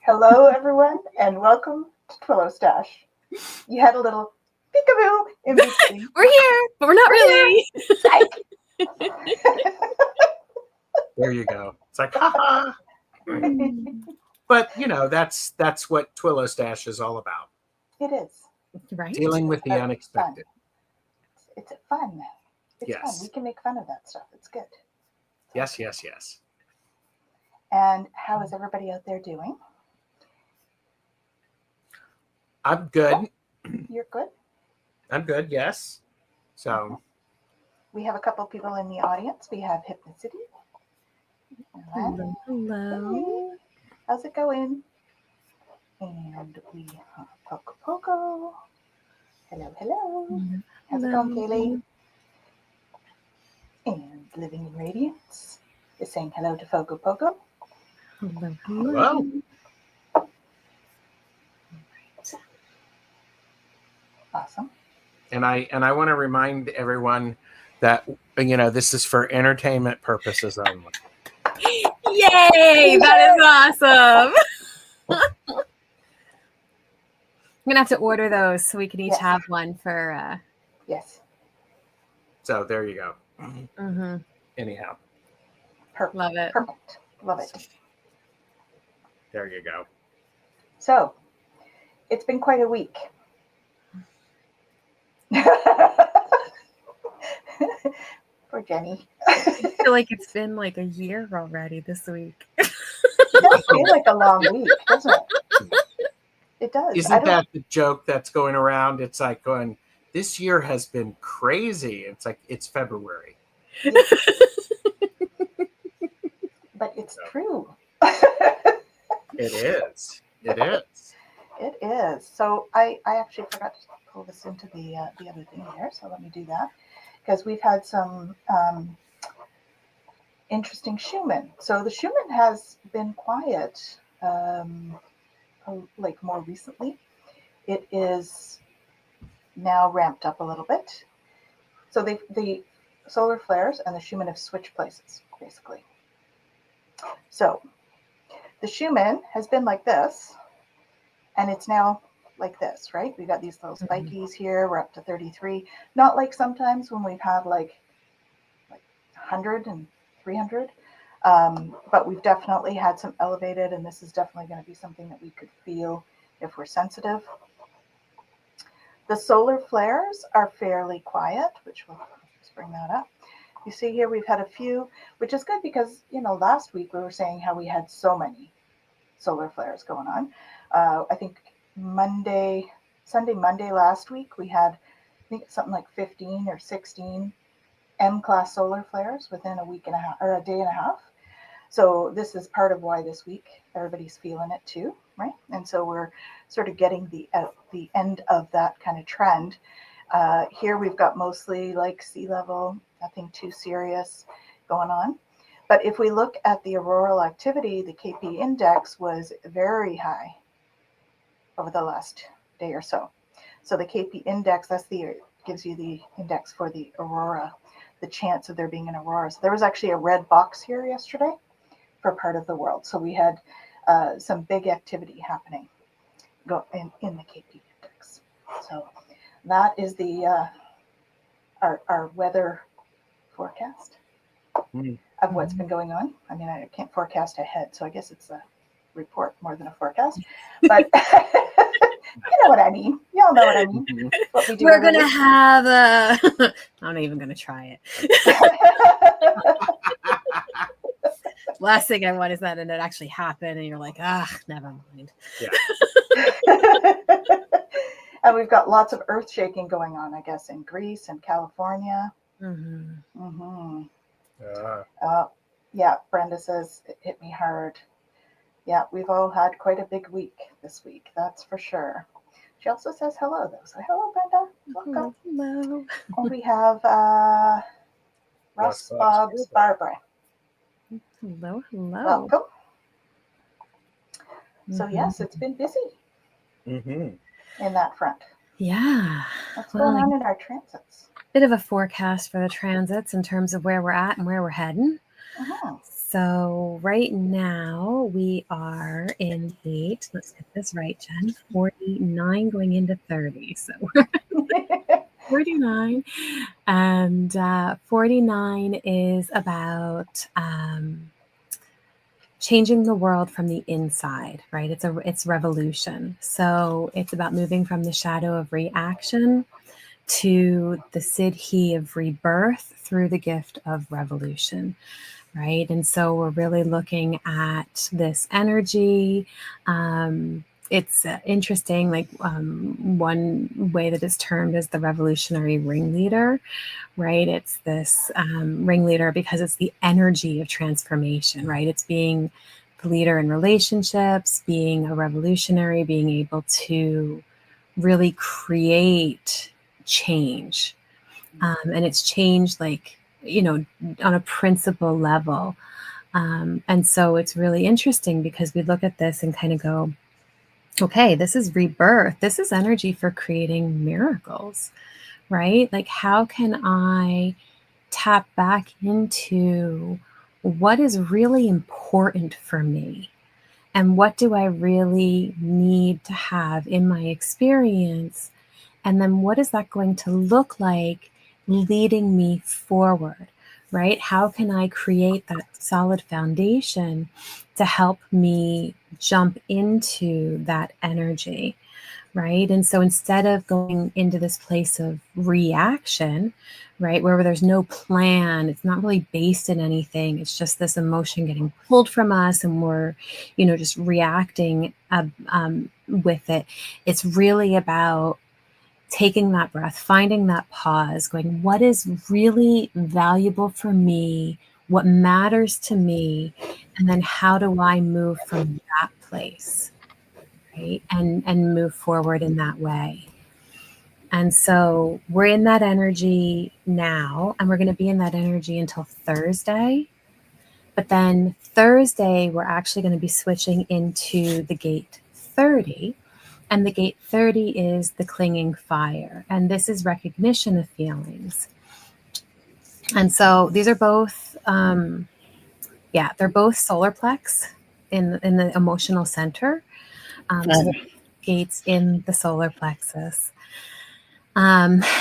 Hello, everyone, and welcome to TarotStache. You had a little peekaboo in between. We're here, but we're not really. There you go. It's like, haha. But, that's what TarotStache is all about. It is. Right? Dealing with the unexpected. It's fun. It's Yes. fun. We can make fun of that stuff. It's good. Yes. And how is everybody out there doing? I'm good. You're good? I'm good, yes. So, We have a couple people in the audience. We have Hypnicity. Hello. Hey, how's it going? And we have Poco. Hello. How's it going, Kaylee? And Living in Radiance is saying hello to Poco. hello. Awesome. And I want to remind everyone that, this is for entertainment purposes only. Yay! That is awesome. I'm gonna have to order those so we can each have one for. Yes. So there you go. Mm-hmm. Anyhow. Perfect. Love it. Perfect. Love it. There you go. So, it's been quite a week. Poor Jenny. I feel like it's been like a year already this week. It does feel like a long week, doesn't it? It does. Isn't that the joke that's going around? It's like going, this year has been crazy. It's like, it's February. But it's true. It is. It is. It is. So I actually forgot to pull this into the other thing here. So let me do that. Because we've had some interesting Schumann. So the Schumann has been quiet like more recently. It is now ramped up a little bit. So the solar flares and the Schumann have switched places, basically. So the Schumann has been like this, and it's now like this, right? We got these little spikies here. We're up to 33. Not like sometimes when we've had like 100 and 300. But we've definitely had some elevated, and this is definitely going to be something that we could feel if we're sensitive. The solar flares are fairly quiet, which we'll just bring that up. You see here we've had a few, which is good because, last week we were saying how we had so many solar flares going on. I think Monday last week, we had, I think something like 15 or 16 M-class solar flares within a week and a half, or a day and a half. So this is part of why this week everybody's feeling it too, right? And so we're sort of getting the end of that kind of trend. Here we've got mostly like sea level, nothing too serious going on. But if we look at the auroral activity, the KP index was very high over the last day or so. So the KP index, gives you the index for the aurora, the chance of there being an aurora. So there was actually a red box here yesterday for part of the world. So we had some big activity happening in the KP index. So that is the our weather forecast of what's been going on. I mean, I can't forecast ahead, so I guess it's a report more than a forecast. But you know what I mean. Y'all know what I mean. What we do. We're gonna have a. I'm not even gonna try it. Last thing I want is that and it actually happened, and you're like, never mind. Yeah. And we've got lots of earth shaking going on, I guess, in Greece and California. Yeah, Brenda says it hit me hard. Yeah, we've all had quite a big week this week, that's for sure. She also says hello, though. So hello, Brenda. Welcome. Hello. And we have Russ Bob's Barbara. Hello. Welcome. So yes, it's been busy in that front. Yeah. What's going on in our transits? Bit of a forecast for the transits in terms of where we're at and where we're heading. so right now we are in gate, let's get this right, Jen, 49 going into 30. So 49. And 49 is about changing the world from the inside, right? It's revolution. So it's about moving from the shadow of reaction to the Siddhi of rebirth through the gift of revolution, right? And so we're really looking at this energy. It's interesting, like one way that it's termed is the revolutionary ringleader, right? It's this ringleader because it's the energy of transformation, right? It's being the leader in relationships, being a revolutionary, being able to really create change. And it's change like, on a principle level. And so it's really interesting because we look at this and kind of go, okay, this is rebirth. This is energy for creating miracles, right? Like, how can I tap back into what is really important for me? And what do I really need to have in my experience? And then what is that going to look like leading me forward, right? How can I create that solid foundation to help me jump into that energy, right? And so instead of going into this place of reaction, right, where there's no plan, it's not really based in anything, it's just this emotion getting pulled from us and we're, just reacting with it. It's really about taking that breath, finding that pause, going, what is really valuable for me? What matters to me? And then how do I move from that place, right? And move forward in that way. And so we're in that energy now, and we're going to be in that energy until Thursday. But then Thursday, we're actually going to be switching into the gate 30. And the gate 30 is the clinging fire. And this is recognition of feelings. And so these are both, they're both solar plex in the emotional center. So gates in the solar plexus.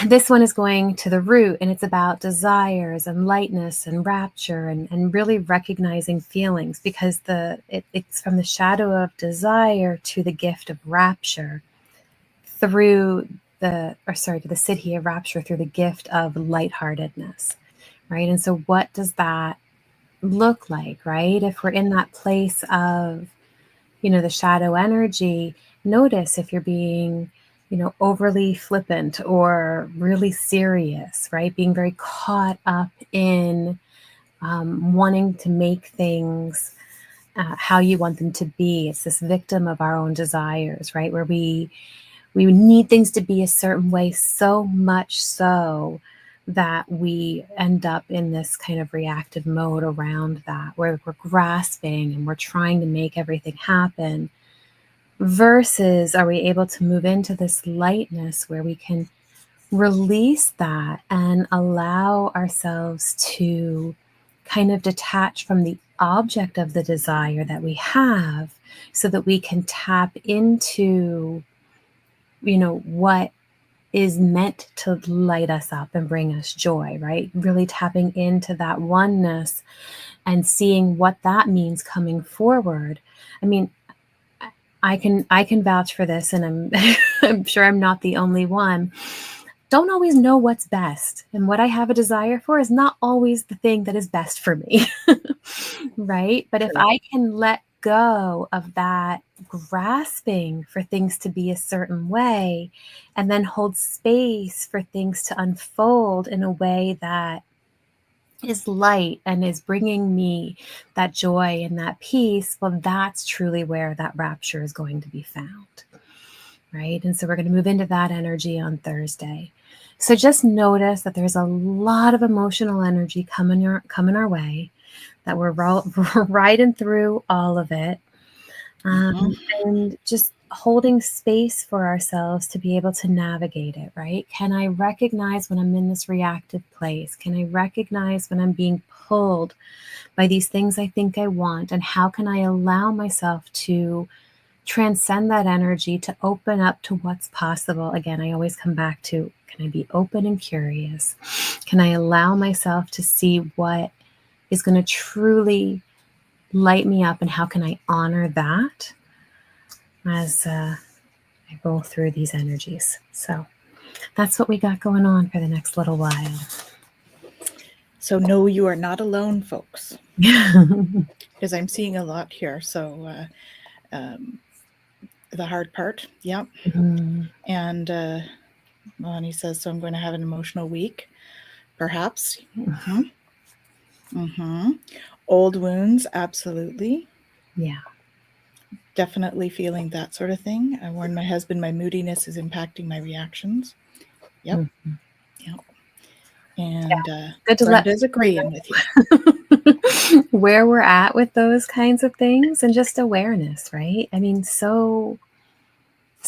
This one is going to the root, and it's about desires and lightness and rapture and really recognizing feelings, because it's from the shadow of desire to the gift of rapture through to the Siddhi of rapture through the gift of lightheartedness, right? And so what does that look like, right? If we're in that place of, the shadow energy, notice if you're being overly flippant or really serious, right? Being very caught up in wanting to make things how you want them to be. It's this victim of our own desires, right? Where we need things to be a certain way, so much so that we end up in this kind of reactive mode around that, where we're grasping and we're trying to make everything happen. Versus, are we able to move into this lightness where we can release that and allow ourselves to kind of detach from the object of the desire that we have, so that we can tap into, what is meant to light us up and bring us joy, right? Really tapping into that oneness and seeing what that means coming forward. I mean, I can vouch for this, and I'm sure I'm not the only one. Don't always know what's best, and what I have a desire for is not always the thing that is best for me, right? But if I can let go of that grasping for things to be a certain way, and then hold space for things to unfold in a way that is light and is bringing me that joy and that peace, well, that's truly where that rapture is going to be found, right? And so we're going to move into that energy on Thursday. So just notice that there's a lot of emotional energy coming our way, that we're riding through all of it. And just holding space for ourselves to be able to navigate it, right? Can I recognize when I'm in this reactive place? Can I recognize when I'm being pulled by these things I think I want? And how can I allow myself to transcend that energy, to open up to what's possible? Again, I always come back to, can I be open and curious? Can I allow myself to see what is going to truly light me up, and how can I honor that as I roll through these energies? So that's what we got going on for the next little while. So no, you are not alone, folks, because I'm seeing a lot here. So the hard part, yeah. And Lonnie says, so I'm going to have an emotional week, perhaps. Old wounds, absolutely. Yeah. Definitely feeling that sort of thing. I warned my husband my moodiness is impacting my reactions. Yep. And Good to Brenda's agreeing with you. Where we're at with those kinds of things, and just awareness, right? I mean, so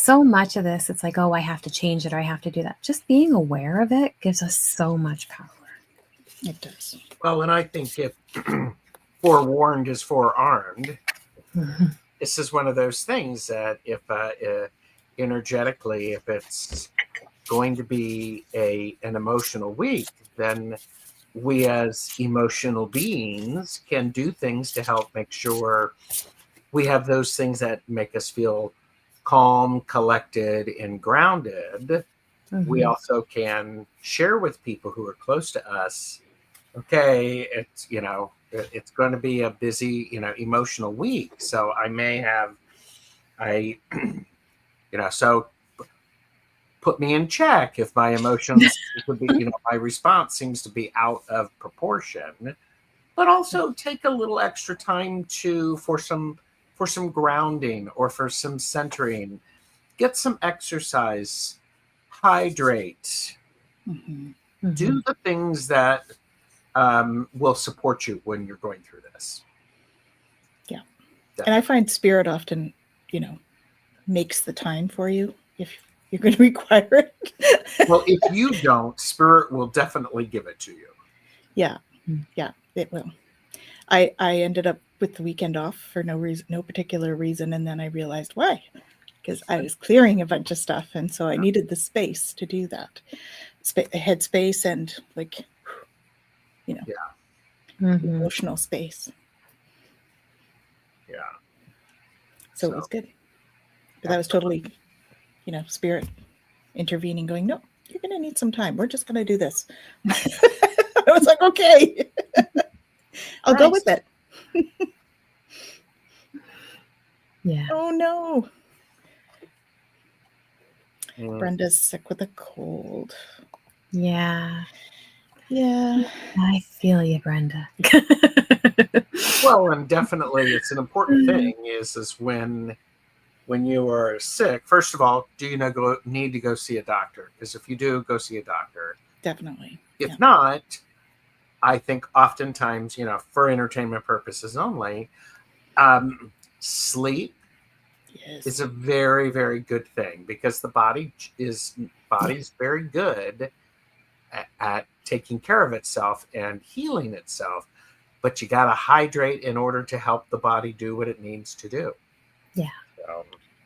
much of this, it's like, oh, I have to change it, or I have to do that. Just being aware of it gives us so much power. It does. Well, and I think if forewarned is forearmed, this is one of those things that if energetically, if it's going to be an emotional week, then we as emotional beings can do things to help make sure we have those things that make us feel calm, collected, and grounded. We also can share with people who are close to us, okay, it's, it's going to be a busy, emotional week. So I may have, so put me in check if my emotions would be, my response seems to be out of proportion, but also take a little extra time for some grounding or for some centering, get some exercise, hydrate, do the things that will support you when you're going through this. Yeah. Definitely. And I find spirit often, makes the time for you if you're going to require it. Well, if you don't, spirit will definitely give it to you. Yeah. Yeah, it will. I ended up with the weekend off for no particular reason. And then I realized why, because I was clearing a bunch of stuff. And so I needed the space to do that. Head space and emotional space. Yeah. So it was good. But that was totally, spirit intervening, going, no, you're going to need some time. We're just going to do this. I was like, okay, I'll go with it. Yeah. Oh, no. Brenda's sick with a cold. Yeah. Yeah. I feel you, Brenda. Well, and definitely it's an important thing is when you are sick, first of all, do you need to go see a doctor? Because if you do, go see a doctor. Definitely. If not, I think oftentimes, for entertainment purposes only, sleep is a very, very good thing, because the body's very good at taking care of itself and healing itself, but you got to hydrate in order to help the body do what it needs to do. Yeah.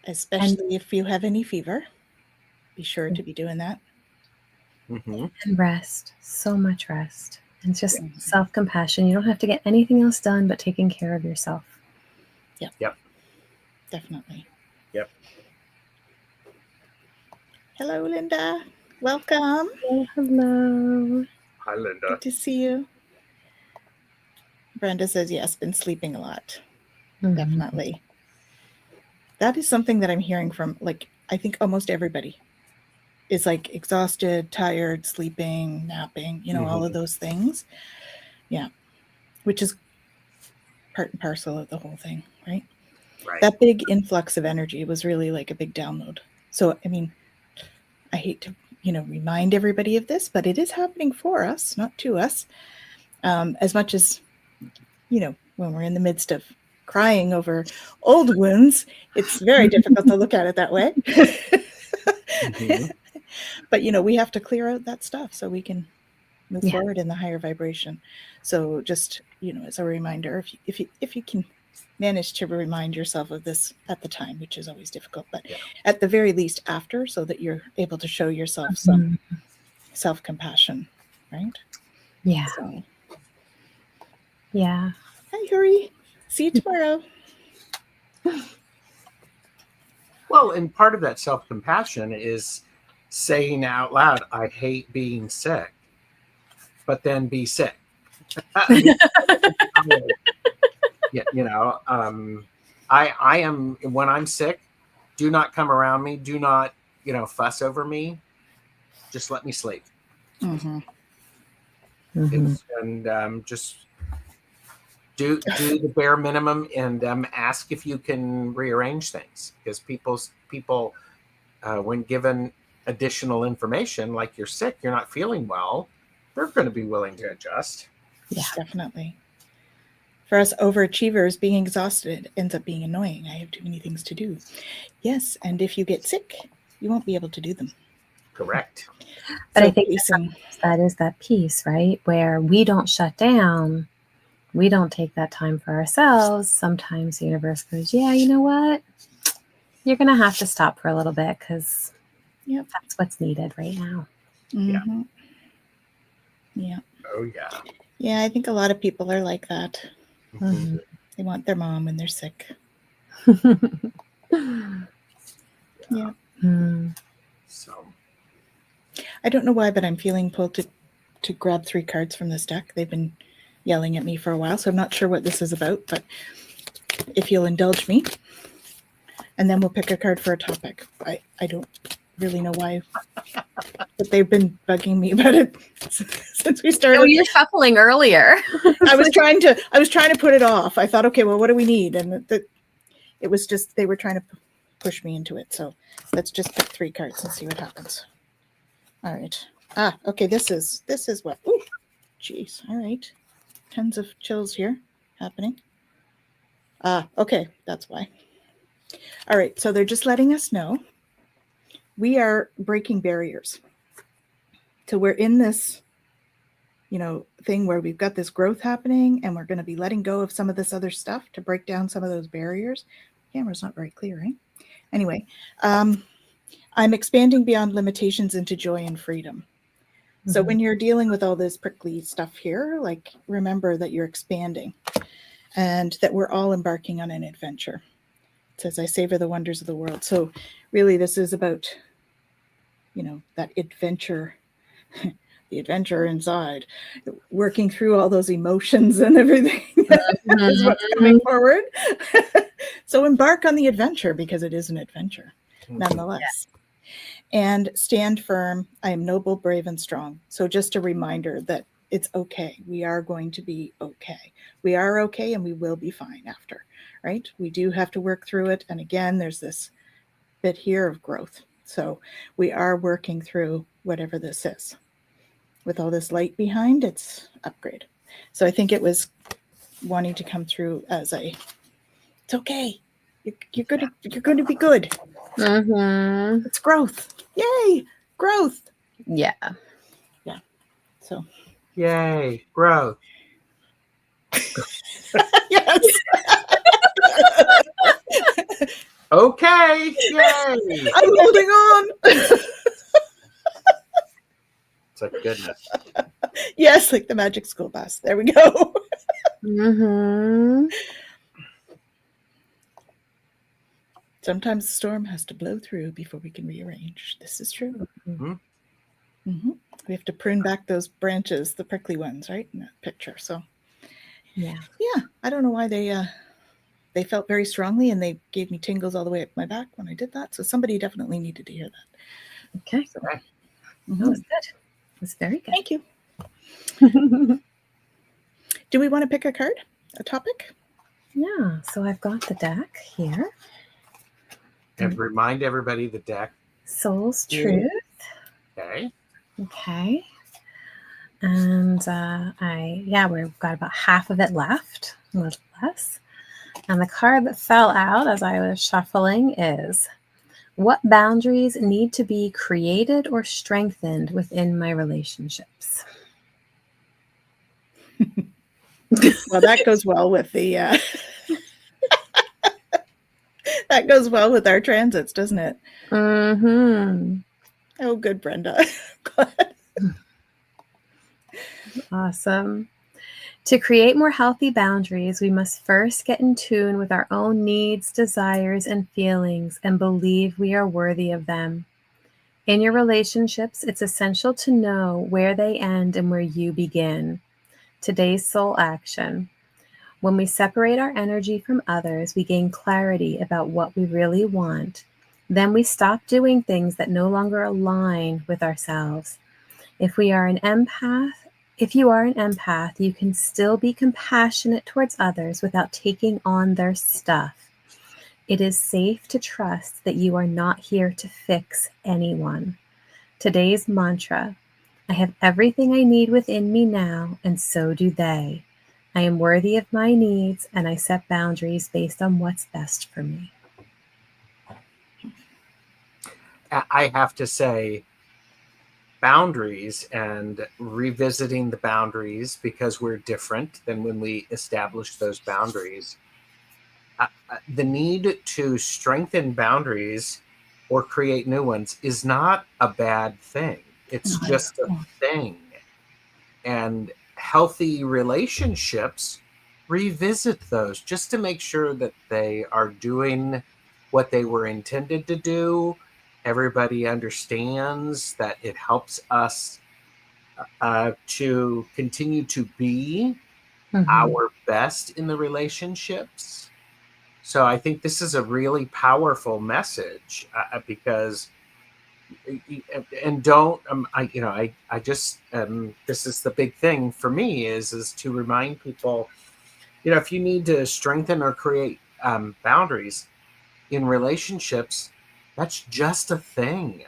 Especially if you have any fever, be sure to be doing that. And rest, so much rest. And just self-compassion. You don't have to get anything else done but taking care of yourself. Yep. Definitely. Yep. Hello, Linda. Welcome. Oh, hello. Hi, Linda. Good to see you. Brenda says, yes, been sleeping a lot. Definitely. That is something that I'm hearing from, I think almost everybody is exhausted, tired, sleeping, napping, all of those things. Yeah. Which is part and parcel of the whole thing, right? Right. That big influx of energy was really a big download. So, I hate to, remind everybody of this, but it is happening for us, not to us. As much as, when we're in the midst of crying over old wounds, it's very difficult to look at it that way. Mhm. But, you know, we have to clear out that stuff so we can move Yeah. forward in the higher vibration. So just, you know, as a reminder, if you can manage to remind yourself of this at the time, which is always difficult, but Yeah. at the very least after, so that you're able to show yourself Mm-hmm. some self-compassion, right? Yeah. So, Yeah. hi, Hurry. See you tomorrow. Well, and part of that self-compassion is saying out loud, I hate being sick, but then be sick. Yeah, you know, I am, when I'm sick, do not come around me. Do not, you know, fuss over me. Just let me sleep. Mm-hmm. Mm-hmm. And just do the bare minimum, and ask if you can rearrange things, because people when given additional information, like you're sick, you're not feeling well, they're going to be willing to adjust. Yeah. Definitely. For us overachievers, being exhausted ends up being annoying. I have too many things to do. Yes, and if you get sick, you won't be able to do them. Correct. But So I think pacing. that is that piece, right? Where we don't shut down. We don't take that time for ourselves. Sometimes the universe goes, yeah, you know what? You're going to have to stop for a little bit because Yep. that's what's needed right now. Mm-hmm. Yeah. Oh yeah. Yeah, I think a lot of people are like that. Mm-hmm. They want their mom when they're sick. Yeah. Mm. So I don't know why, but I'm feeling pulled to grab 3 cards from this deck. They've been yelling at me for a while, so I'm not sure what this is about, but if you'll indulge me. And then we'll pick a card for a topic. I don't really know why, but they've been bugging me about it since we started. Oh, you're shuffling earlier. I was trying to put it off. I thought, okay, well, what do we need? And it was just, they were trying to push me into it. So let's just pick 3 cards and see what happens. All right. Okay. This is what? Ooh, jeez. All right. Tons of chills here happening. Okay. That's why. All right. So they're just letting us know we are breaking barriers. So we're in this, you know, thing where we've got this growth happening, and we're going to be letting go of some of this other stuff to break down some of those barriers. Camera's not very clear, right? Anyway, I'm expanding beyond limitations into joy and freedom. So when you're dealing with all this prickly stuff here, like, remember that you're expanding and that we're all embarking on an adventure. It says, I savor the wonders of the world. So really this is about, you know, that adventure, the adventure inside, working through all those emotions and everything is what's coming forward. So embark on the adventure, because it is an adventure nonetheless. And stand firm. I am noble, brave, and strong. So just a reminder that it's okay. We are going to be okay. We are okay, and we will be fine after, right? We do have to work through it. And again, there's this bit here of growth. So we are working through whatever this is. With all this light behind, it's upgrade. So I think it was wanting to come through as a, it's okay. You're going to be good. Mm-hmm. It's growth. Yay, growth. Yeah. So yay, growth. yes. Okay, yay. I'm holding on. It's like, goodness. Yes, like the magic school bus. There we go. Mm-hmm. Sometimes the storm has to blow through before we can rearrange. This is true. Mm-hmm. Mm-hmm. We have to prune back those branches, the prickly ones, right, in that picture. So Yeah. I don't know why they felt very strongly, and they gave me tingles all the way up my back when I did that. So somebody definitely needed to hear that. Okay. So, Okay. That was good. It was very good. thank you. Do we want to pick a card, a topic? Yeah. So I've got the deck here. And remind everybody the deck. Soul's Truth. Okay. Okay. And we've got about half of it left, a little less. And the card that fell out as I was shuffling is, what boundaries need to be created or strengthened within my relationships? Well, that goes well with the that goes well with our transits, doesn't it? Mm-hmm. Oh, good, Brenda. Glad. Awesome. To create more healthy boundaries, we must first get in tune with our own needs, desires, and feelings and believe we are worthy of them. In your relationships, it's essential to know where they end and where you begin. Today's soul action. When we separate our energy from others, we gain clarity about what we really want. Then we stop doing things that no longer align with ourselves. If you are an empath, you can still be compassionate towards others without taking on their stuff. It is safe to trust that you are not here to fix anyone. Today's mantra: I have everything I need within me now, and so do they. I am worthy of my needs, and I set boundaries based on what's best for me. I have to say, boundaries and revisiting the boundaries because we're different than when we established those boundaries. The need to strengthen boundaries or create new ones is not a bad thing. It's just a thing. And healthy relationships revisit those just to make sure that they are doing what they were intended to do. Everybody understands that it helps us to continue to be our best in the relationships. So I think this is a really powerful message because, and don't, I just, this is the big thing for me is to remind people, if you need to strengthen or create boundaries in relationships, that's just a thing.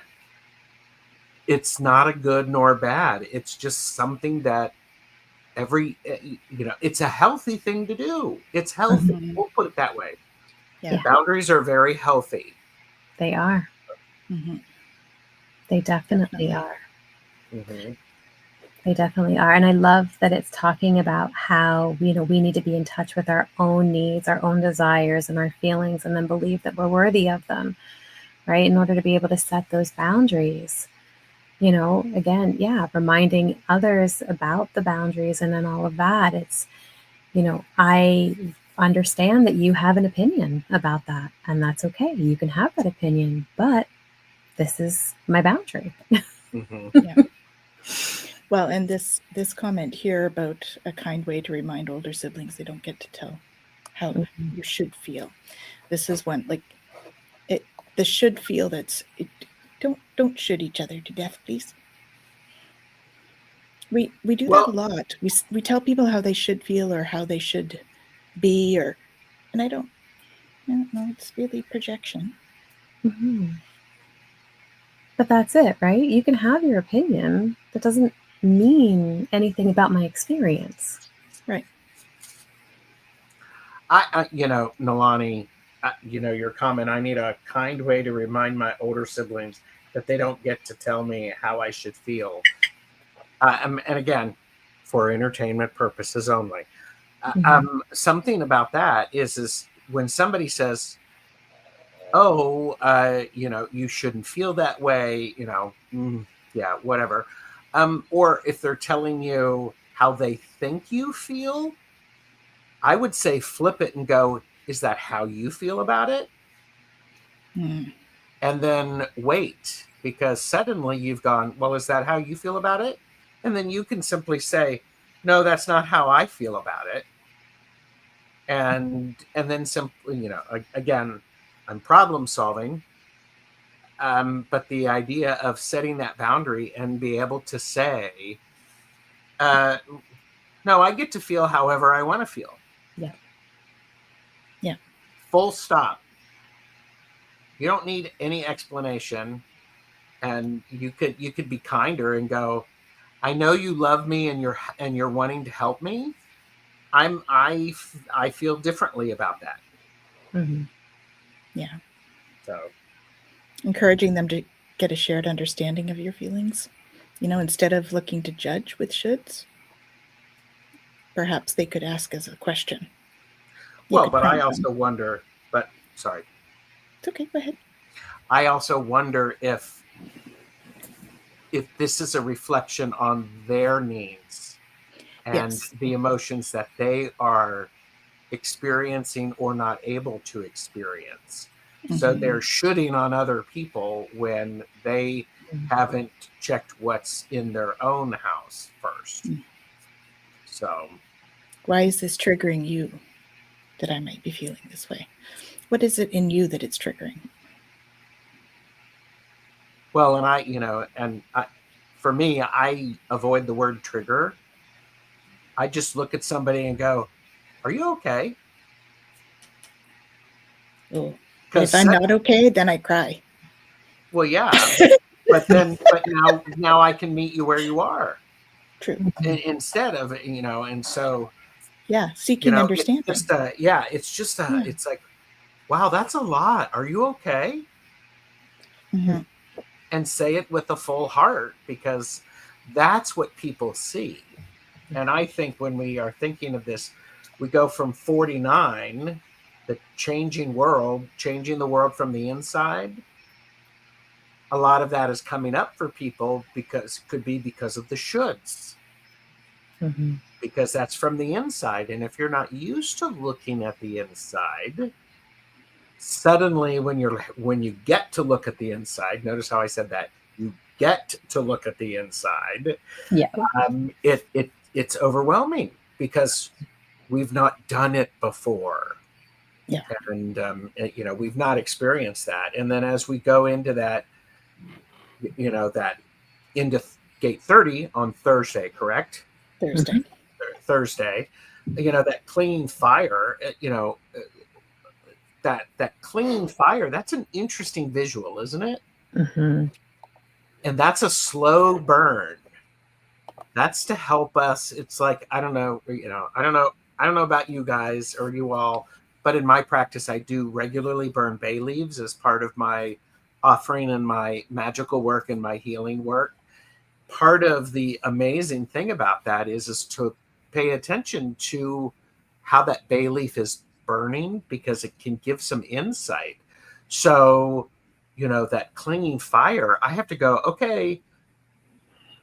It's not a good nor bad. It's just something that it's a healthy thing to do. It's healthy. Mhm. We'll put it that way. Yeah. Boundaries are very healthy. They are. Mm-hmm. They definitely are. Mm-hmm. They definitely are. And I love that it's talking about how, we need to be in touch with our own needs, our own desires, and our feelings, and then believe that we're worthy of them, right? In order to be able to set those boundaries. Again, reminding others about the boundaries and then all of that. It's, I understand that you have an opinion about that, and that's okay. You can have that opinion, but this is my boundary. Mm-hmm. Yeah. Well, and this comment here about a kind way to remind older siblings they don't get to tell how you should feel. This is one, like, the should feel don't should each other to death, please. We do that a lot. We tell people how they should feel or how they should be, and I don't know. It's really projection. Mm-hmm. But that's it, right? You can have your opinion. That doesn't mean anything about my experience. Right. Nalani, your comment, I need a kind way to remind my older siblings that they don't get to tell me how I should feel. And again, for entertainment purposes only. Something about that is when somebody says, oh, you shouldn't feel that way, yeah, whatever. Or if they're telling you how they think you feel, I would say flip it and go, is that how you feel about it? Mm. And then wait, because suddenly you've gone, well, is that how you feel about it? And then you can simply say, no, that's not how I feel about it. And then simply, again, I'm problem solving. But the idea of setting that boundary and be able to say, no, I get to feel however I want to feel. Yeah. Yeah. Full stop. You don't need any explanation. And you could be kinder and go, I know you love me and you're wanting to help me. I feel differently about that. Mhm. Yeah. So Encouraging them to get a shared understanding of your feelings. Instead of looking to judge with shoulds, perhaps they could ask as a question. You well, could but I prompt them. also wonder, sorry, It's okay, go ahead. I also wonder if this is a reflection on their needs and Yes. the emotions that they are experiencing or not able to experience. So Mhm. they're shooting on other people when they haven't checked what's in their own house first. Mm. So, Why is this triggering you that I might be feeling this way? What is it in you that it's triggering? well, for me, I avoid the word trigger. I just look at somebody and go, "Are you okay?" Oh, and Because if I'm not okay, then I cry. well, yeah, but now I can meet you where you are True. instead of and so Yeah, seeking it's understanding. just Yeah. it's like, wow, that's a lot. Are you okay? Mhm. And say it with a full heart, because that's what people see. And I think when we are thinking of this, we go from 49, the changing the world from the inside. A lot of that is coming up for people could be because of the shoulds, Mhm. because that's from the inside. And if you're not used to looking at the inside, suddenly when you get to look at the inside, notice how I said that, you get to look at the inside, Yeah. it's overwhelming because we've not done it before. Yeah. And we've not experienced that. And then as we go into that, that into gate 30 on Thursday, correct? Thursday. Thursday, that clinging fire, that clinging fire, that's an interesting visual, isn't it? Mhm. And that's a slow burn. That's to help us. It's like, I don't know about you guys or you all, but in my practice, I do regularly burn bay leaves as part of my offering and my magical work and my healing work. Part of the amazing thing about that is to pay attention to how that bay leaf is burning, because it can give some insight. So, that clinging fire, I have to go, okay,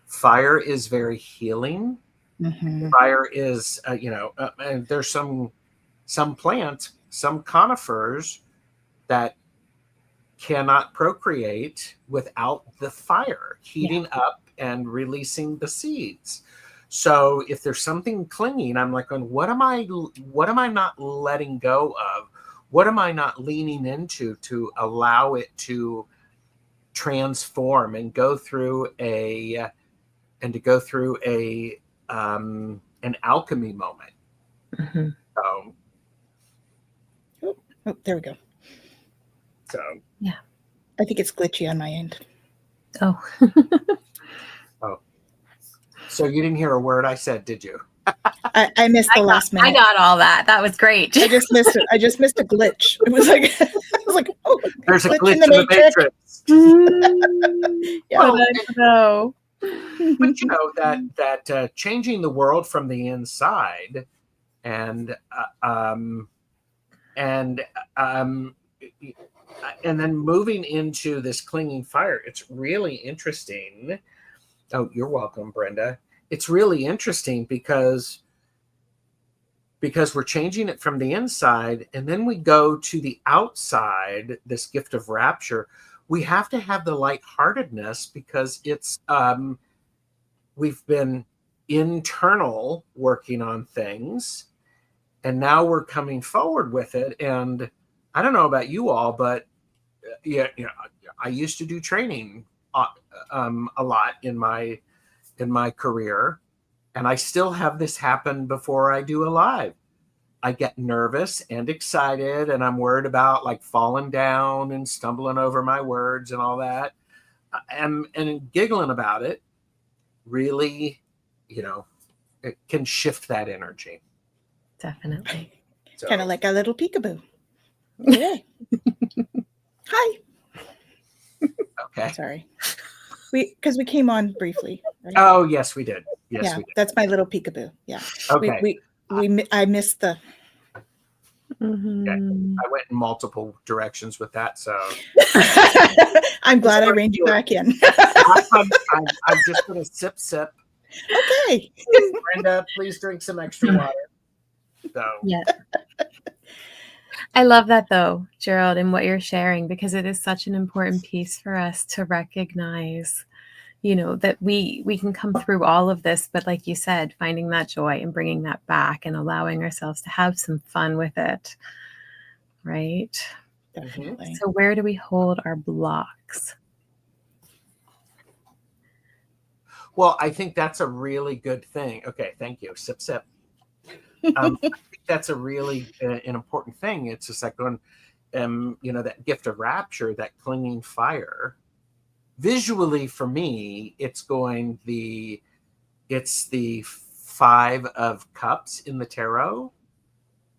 fire is very healing. Mhm. Fire is, and there's some plants, some conifers that cannot procreate without the fire heating up and releasing the seeds. So if there's something clinging, I'm like, what am I not letting go of? What am I not leaning into to allow it to transform and go through an alchemy moment? Mhm. So, Oh, there we go. so Yeah. I think it's glitchy on my end. Oh. So you didn't hear a word I said, did you? I missed the last minute. I got all that. That was great. I just missed it. I just missed a glitch. It was like oh, There's a glitch in the matrix. Yeah. Well, No. but changing the world from the inside, and and then moving into this clinging fire, it's really interesting. Oh, you're welcome, Brenda. It's really interesting because we're changing it from the inside, and then we go to the outside, this gift of rapture. We have to have the lightheartedness, because it's we've been internal working on things, and now we're coming forward with it. And I don't know about you all, but I used to do training a lot in my career, and I still have this happen before I do a live. I get nervous and excited, and I'm worried about like falling down and stumbling over my words and all that, and giggling about it. Really, it can shift that energy. Definitely. So, Kind of like a little peekaboo. Okay. Hi. Okay. Sorry. Because we came on briefly. Right? Oh, yes, we did. Yes, yeah, we did. that's my little peekaboo. Yeah. Okay. I missed the. Mhm. I went in multiple directions with that, so I'm glad I reined you back in. I'm just going to sip. Okay. Brenda, please drink some extra water. So Yeah. I love that though, Gerald, and what you're sharing, because it is such an important piece for us to recognize, that we can come through all of this, but like you said, finding that joy and bringing that back and allowing ourselves to have some fun with it. Right? Definitely. So where do we hold our blocks? well, I think that's a really good thing. Okay, thank you. Sip. I think that's a really an important thing. It's just like going, that gift of rapture, that clinging fire. Visually, for me, it's the 5 of Cups in the tarot,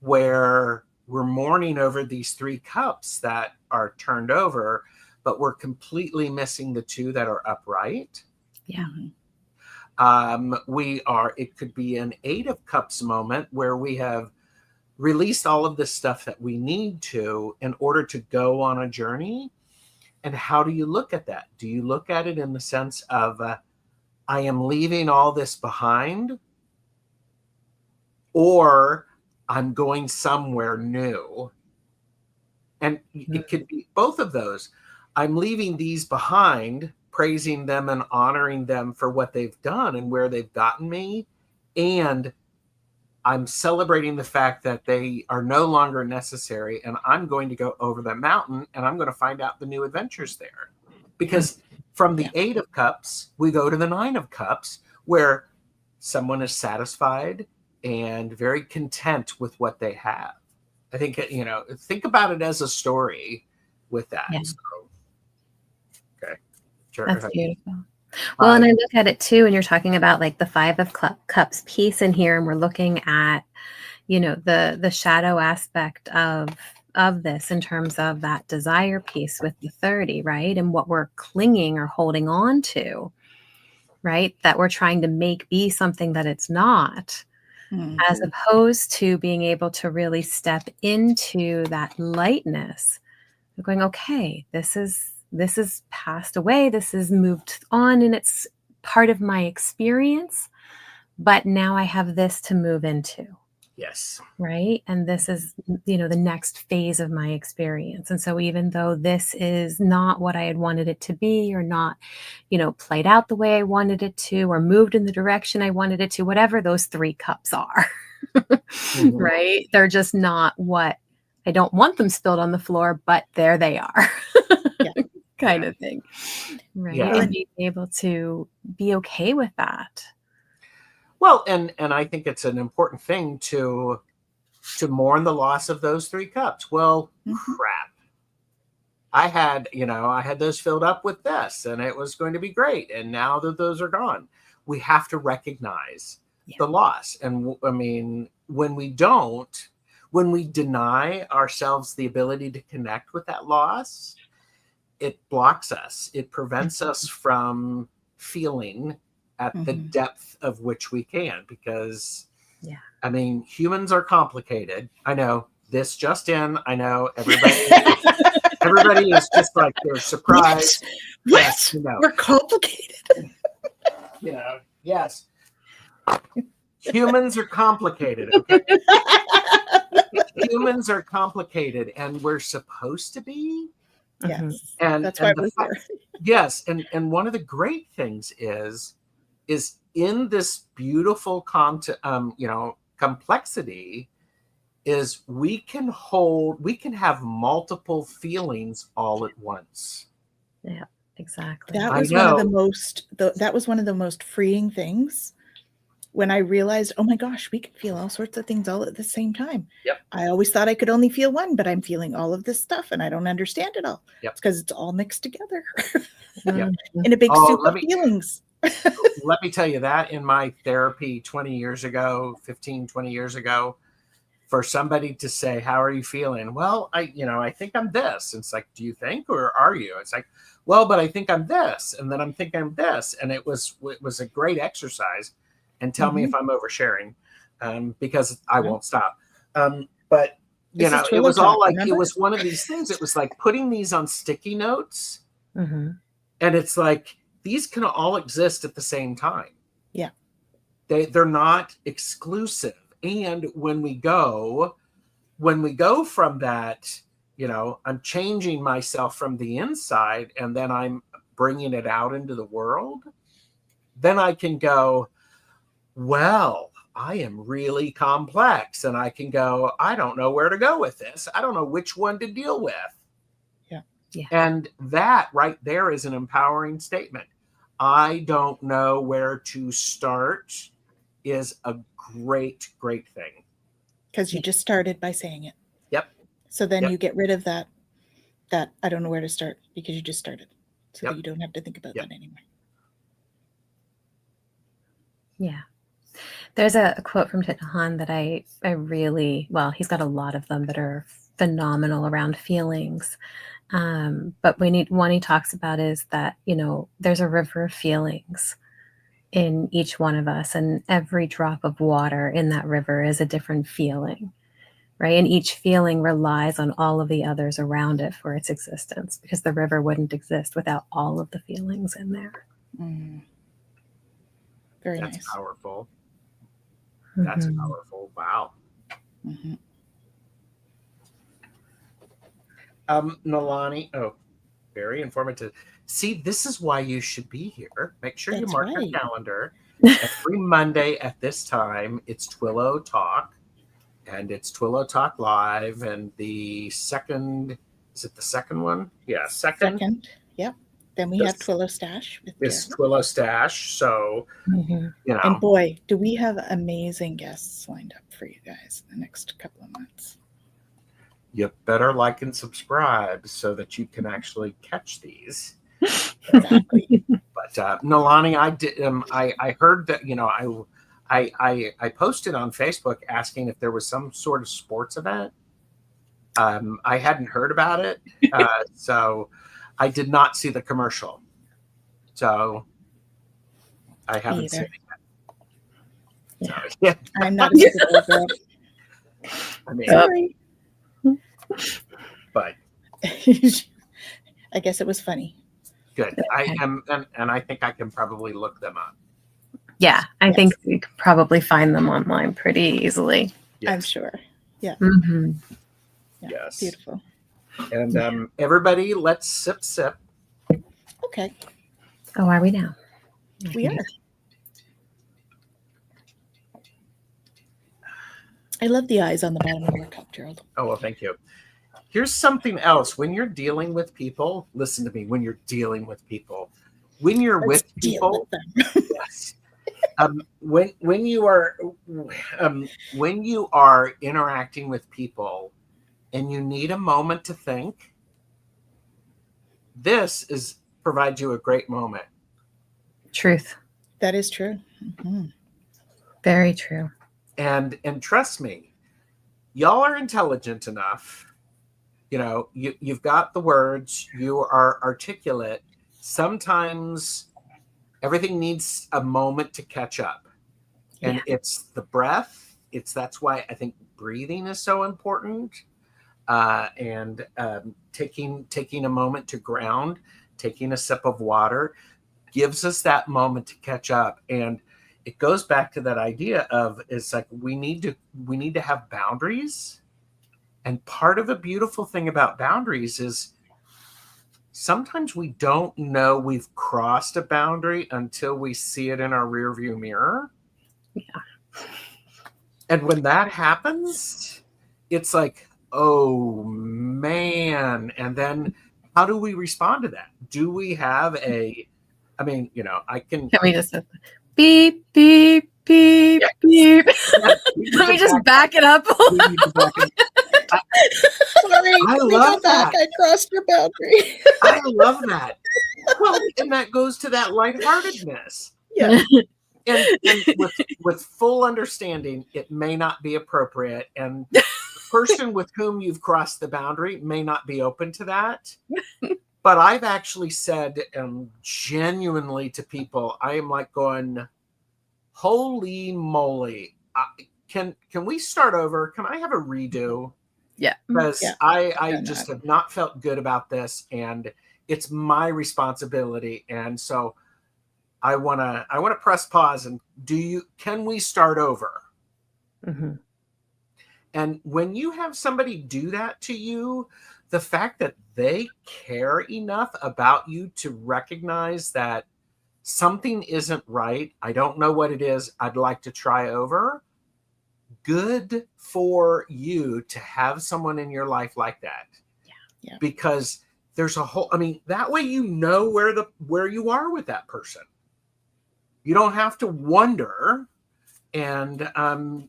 where we're mourning over these 3 cups that are turned over, but we're completely missing the 2 that are upright. Yeah. It could be an 8 of Cups moment where we have released all of the stuff that we need to in order to go on a journey. And how do you look at that? Do you look at it in the sense of, I am leaving all this behind, or I'm going somewhere new? And it could be both of those. I'm leaving these behind, praising them and honoring them for what they've done and where they've gotten me. And I'm celebrating the fact that they are no longer necessary. And I'm going to go over the mountain and I'm going to find out the new adventures there. Because from the 8 of Cups, we go to the 9 of Cups, where someone is satisfied and very content with what they have. I think, think about it as a story with that. Yeah. So, okay. Sure. That's beautiful. Well, and I look at it too, and you're talking about like the 5 of Cups piece in here, and we're looking at, the shadow aspect of this in terms of that desire piece with the 30, right? And what we're clinging or holding on to, right? That we're trying to make be something that it's not. Mm-hmm. As opposed to being able to really step into that lightness, going, okay, this is passed away, this is moved on, and it's part of my experience, but now I have this to move into. Yes. Right. And this is, the next phase of my experience. And so even though this is not what I had wanted it to be, or not, played out the way I wanted it to, or moved in the direction I wanted it to, whatever those 3 cups are, Mm-hmm. right? They're just not what I don't want them spilled on the floor, but there they are. Kind of thing. Right. Yeah. And being able to be okay with that. Well, and I think it's an important thing to mourn the loss of those 3 cups. Well, crap. I had those filled up with this, and it was going to be great. And now that those are gone, we have to recognize the loss. And I mean, when we deny ourselves the ability to connect with that loss, it blocks us. It prevents us from feeling at the depth of which we can, because I mean, humans are complicated. I know this just in. I know everybody is just like, they're surprised. What? Yes, We're complicated. Yes. Humans are complicated. Okay? Humans are complicated, and we're supposed to be. Yes. And that's why we're here. Yes, and one of the great things is in this beautiful complexity, is we can have multiple feelings all at once. Yeah, exactly. That was one of the most freeing things, when I realized, oh my gosh, we can feel all sorts of things all at the same time. Yep. I always thought I could only feel one, but I'm feeling all of this stuff and I don't understand it all. Yep. It's because it's all mixed together Yep. in a big soup of feelings. Let me tell you that in my therapy 20 years ago, 15, 20 years ago, for somebody to say, how are you feeling? Well, I think I'm this. And it's like, do you think, or are you? It's like, well, but I think I'm this. And then I'm thinking I'm this. And it was a great exercise. And tell me if I'm oversharing, because I won't stop. But it was all like, remember? It was one of these things. It was like putting these on sticky notes. And it's like, these can all exist at the same time. Yeah. They're not exclusive. And when we go from that, I'm changing myself from the inside, and then I'm bringing it out into the world, then I can go, well, I am really complex, and I can go, I don't know where to go with this. I don't know which one to deal with. Yeah. And that right there is an empowering statement. I don't know where to start is a great thing. Because you just started by saying it. Yep. So then you get rid of that I don't know where to start, because you just started. So that you don't have to think about that anymore. Yeah. There's a quote from Thich Nhat Hanh that I really, well, he's got a lot of them that are phenomenal around feelings. But one he talks about is that, there's a river of feelings in each one of us, and every drop of water in that river is a different feeling, right? And each feeling relies on all of the others around it for its existence, because the river wouldn't exist without all of the feelings in there. Very That's nice. Powerful. That's powerful. Wow. Nalani, very informative. See, this is why you should be here. Make sure you mark your calendar. Every Monday at this time, it's Twillow Talk, and it's Twillow Talk Live. And the second, is it the second one? Yeah, second. Yep. Then we have TarotStache with It's Gerald. TarotStache. So, And boy, do we have amazing guests lined up for you guys in the next couple of months. You better like and subscribe so that you can actually catch these. Exactly. But Nalani, I heard that I posted on Facebook asking if there was some sort of sports event. I hadn't heard about it, so I did not see the commercial. So I haven't seen it yet. So, yeah. I'm not a visible girl. I mean, sorry. But I guess it was funny. Good. I am, and I think I can probably look them up. Yeah, I think you could probably find them online pretty easily. Yes. I'm sure. Yeah. Yeah. Yes. Beautiful. And everybody, let's sip. Okay. Oh, are we now? We are. I love the eyes on the bottom of your cup, Gerald. Oh, well, thank you. Here's something else. When you're dealing with people, listen to me. When you're dealing with people, when you're with people, yes. When you are interacting with people, and you need a moment to think, this provides you a great moment. Truth. That is true. Very true. And trust me, y'all are intelligent enough. You've got the words, you are articulate. Sometimes everything needs a moment to catch up. And it's the breath. That's why I think breathing is so important. And taking a moment to ground, taking a sip of water gives us that moment to catch up. And it goes back to that idea of, it's like we need to have boundaries. And part of a beautiful thing about boundaries is sometimes we don't know we've crossed a boundary until we see it in our rearview mirror. Yeah. And when that happens, it's like, oh man. And then how do we respond to that? Do we have I can we just beep, beep, beep, beep. Let me just back it up. Sorry, I love that. I crossed your boundary. I love that. Well, and that goes to that lightheartedness. Yeah. And with full understanding, it may not be appropriate, and the person with whom you've crossed the boundary may not be open to that. But I've actually said, genuinely to people, I am like going, holy moly, can we start over? Can I have a redo? Yeah. Because Yeah, I just have not felt good about this, and it's my responsibility. And so I want to press pause and can we start over? Mm-hmm. And when you have somebody do that to you, the fact that they care enough about you to recognize that something isn't right, I don't know what it is, I'd like to try over. Good for you to have someone in your life like that. Yeah. Because there's a whole, that way you know where you are with that person. You don't have to wonder, and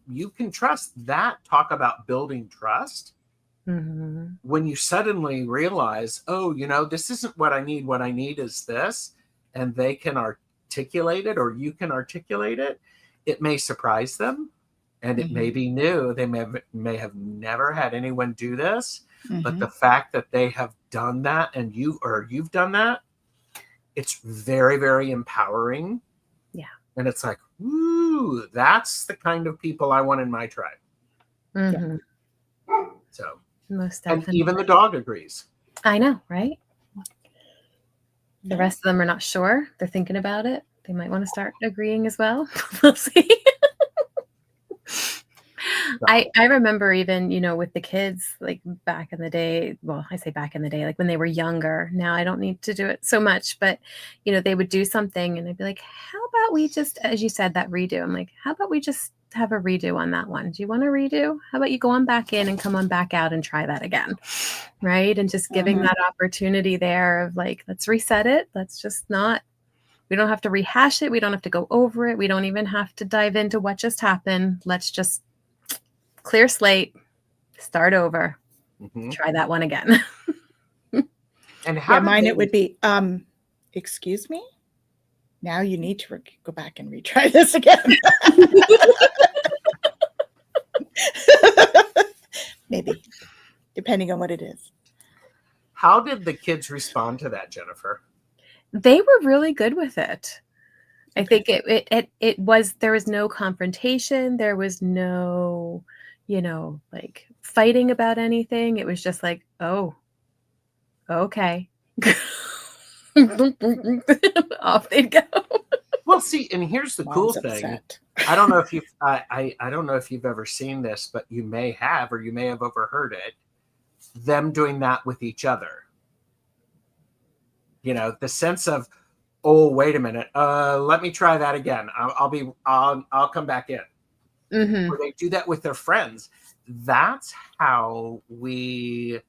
you can trust that. Talk about building trust. Mm-hmm. When you suddenly realize, oh, this isn't what I need. What I need is this, and they can articulate it, or you can articulate it. It may surprise them, and it may be new. They may have never had anyone do this, but the fact that they have done that, and you've done that, it's very, very empowering. Yeah. And it's like, woo, that's the kind of people I want in my tribe. Mm-hmm. So, most definitely. and even the dog agrees. I know, right? The rest of them are not sure. They're thinking about it. They might want to start agreeing as well. We'll see. I remember even, with the kids, like back in the day, well, I say back in the day, like when they were younger. Now I don't need to do it so much, but, they would do something and I'd be like, how about we just, as you said, that redo? I'm like, how about we just have a redo on that one? Do you want a redo? How about you go on back in and come on back out and try that again? Right. And just giving that opportunity there of like, let's reset it. Let's just not, we don't have to rehash it. We don't have to go over it. We don't even have to dive into what just happened. Let's just clear slate, start over, try that one again. And how mine it would be, excuse me? Now you need to go back and retry this again. Maybe, depending on what it is. How did the kids respond to that, Jennifer? They were really good with it. I think it was, there was no confrontation. There was no, like fighting about anything. It was just like, oh, okay. Off they'd go. Well, see, and here's the cool thing. I don't know if you've, I don't know if you've ever seen this, but you may have, or you may have overheard it. Them doing that with each other. The sense of, oh, wait a minute. Let me try that again. I'll come back in. Or they do that with their friends. That's how we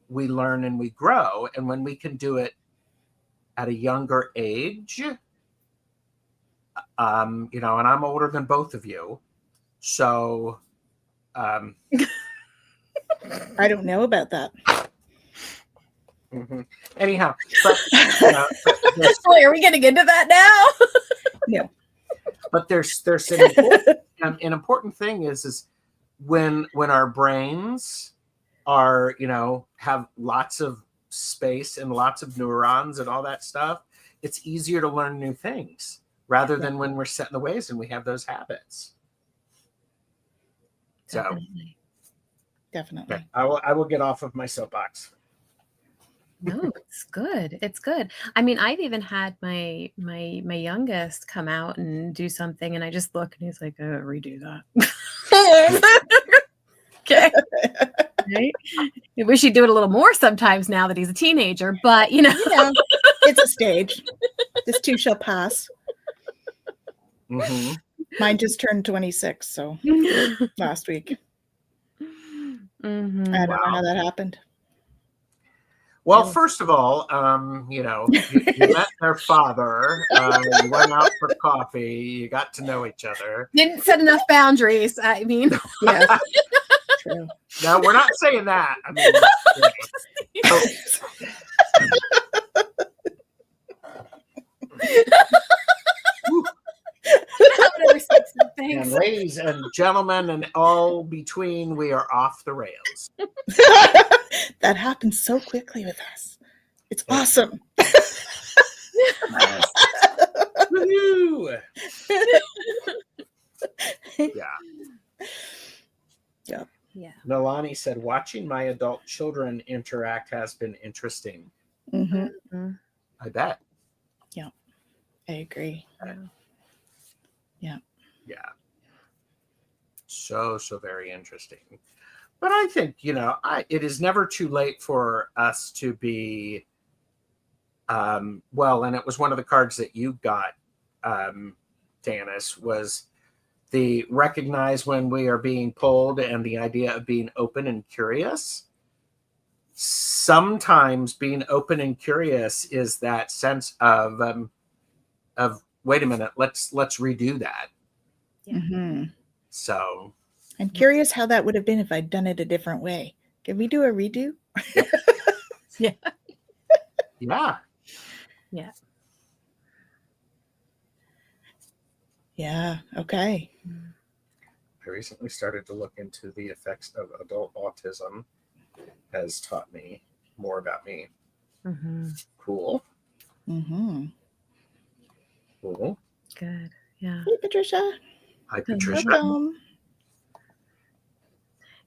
learn and we grow. And when we can do it at a younger age, and I'm older than both of you, so I don't know about that. Anyhow, but, are we getting into that now? No. But there's an important thing is when our brains are, have lots of space and lots of neurons and all that stuff, it's easier to learn new things rather than when we're set in the ways and we have those habits. So Definitely. Okay, I will get off of my soapbox. No, it's good. It's good. I mean, I've even had my youngest come out and do something, and I just look, and he's like, "Redo that." Okay. Right? I wish he'd do it a little more sometimes now that he's a teenager, but it's a stage. This too shall pass. Mine just turned 26, so last week. I don't know how that happened. Well, first of all, you met their father. You went out for coffee. You got to know each other. Didn't set enough boundaries. I mean, yeah, true. No, we're not saying that. I mean, ladies and gentlemen, and all between, we are off the rails. That happens so quickly with us. It's awesome. Woohoo! Yeah. Yeah. Nalani said, watching my adult children interact has been interesting. Mm-hmm. I bet. Yeah, I agree. Yeah. So very interesting. But I think, it is never too late for us to be, well, and it was one of the cards that you got, Tanys, was the recognize when we are being pulled, and the idea of being open and curious. Sometimes being open and curious is that sense of wait a minute, let's redo that. Yeah. Mm-hmm. So I'm curious how that would have been if I'd done it a different way. Can we do a redo? Yeah. Yeah. Yeah. Yeah. Okay. I recently started to look into the effects of adult autism. Has taught me more about me. Mm-hmm. Cool. Mm-hmm. Cool. Good. Yeah. Hey, Patricia. Hi, Patricia. Welcome.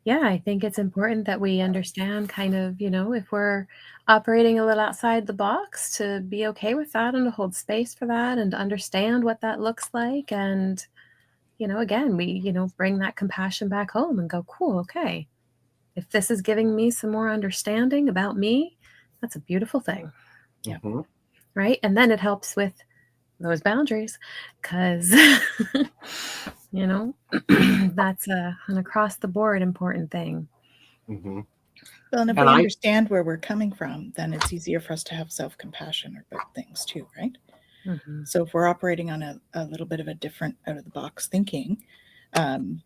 Yeah, I think it's important that we understand kind of, if we're operating a little outside the box, to be okay with that and to hold space for that and to understand what that looks like. And, again, we, bring that compassion back home and go, cool, okay. If this is giving me some more understanding about me, that's a beautiful thing. Yeah. Mm-hmm. Right. And then it helps with those boundaries because, that's an across the board important thing. Mm-hmm. Well, and if And we I- understand where we're coming from, then it's easier for us to have self-compassion about things too, right? Mm-hmm. So if we're operating on a little bit of a different out-of-the-box thinking,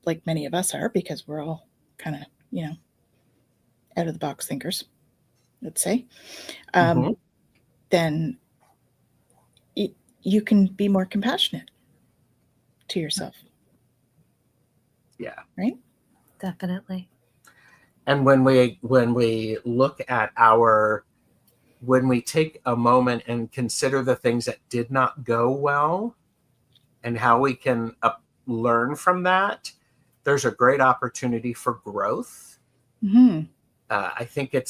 like many of us are, because we're all kind of, out-of-the-box thinkers, let's say, Mm-hmm. then you can be more compassionate to yourself. Yeah. Right? Definitely. And when we look at when we take a moment and consider the things that did not go well and how we can learn from that, there's a great opportunity for growth. Mm-hmm. I think it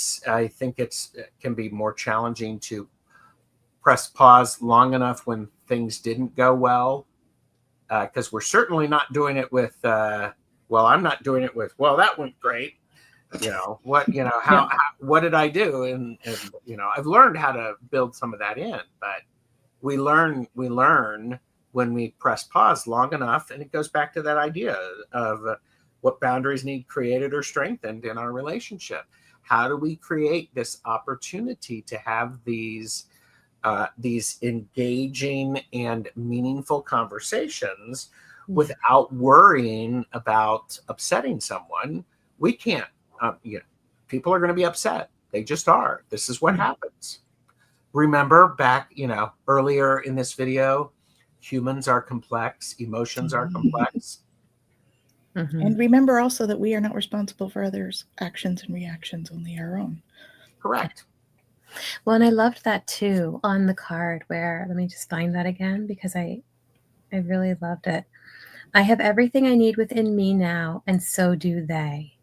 can be more challenging to press pause long enough when things didn't go well, because we're certainly not doing it with I'm not doing it with, well, that went great. What did I do? And I've learned how to build some of that in, but we learn when we press pause long enough, and it goes back to that idea of what boundaries need created or strengthened in our relationship. How do we create this opportunity to have these engaging and meaningful conversations without worrying about upsetting someone? We can't. People are going to be upset. They just are. This is what happens. Remember back, earlier in this video, humans are complex, emotions are complex. Mm-hmm. And remember also that we are not responsible for others' actions and reactions, only our own. Correct. Well, and I loved that too on the card where, let me just find that again because I really loved it. I have everything I need within me now, and so do they.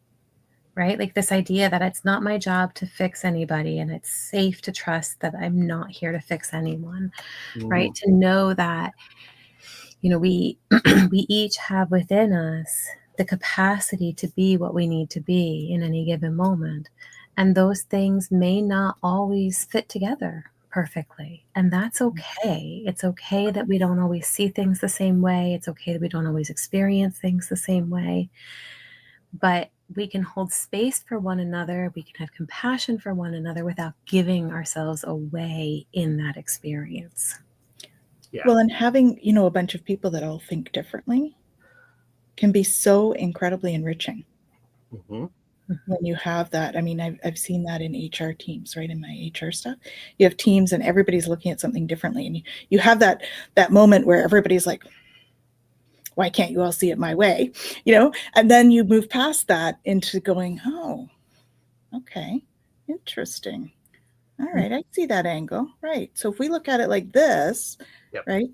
Right? Like this idea that it's not my job to fix anybody, and it's safe to trust that I'm not here to fix anyone. Mm-hmm. Right? To know that, we we each have within us the capacity to be what we need to be in any given moment. And those things may not always fit together perfectly. And that's okay. It's okay that we don't always see things the same way. It's okay that we don't always experience things the same way. But we can hold space for one another. We can have compassion for one another without giving ourselves away in that experience. Yeah. Well, and having, a bunch of people that all think differently can be so incredibly enriching. Mm-hmm. When you have that. I mean, I've seen that in HR teams, right? In my HR stuff, you have teams and everybody's looking at something differently. And you have that moment where everybody's like, why can't you all see it my way? You know, and then you move past that into going, oh, okay, interesting. All right, I see that angle. Right. So if we look at it like this, Yep. right,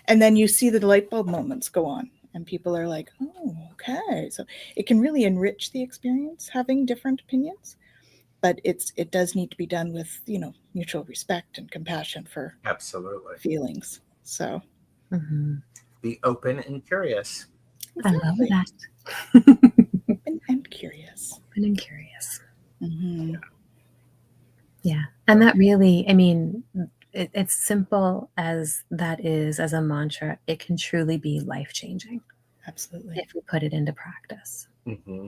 and then you see the light bulb moments go on, and people are like, oh, okay. So it can really enrich the experience having different opinions, but it does need to be done with, you know, mutual respect and compassion for Absolutely. feelings. So Be open and curious. exactly. I love that. And curious. Open and curious. Mm-hmm. Yeah. And that really, I mean, it's simple as that is, as a mantra, it can truly be life-changing Absolutely. if we put it into practice. Mm-hmm.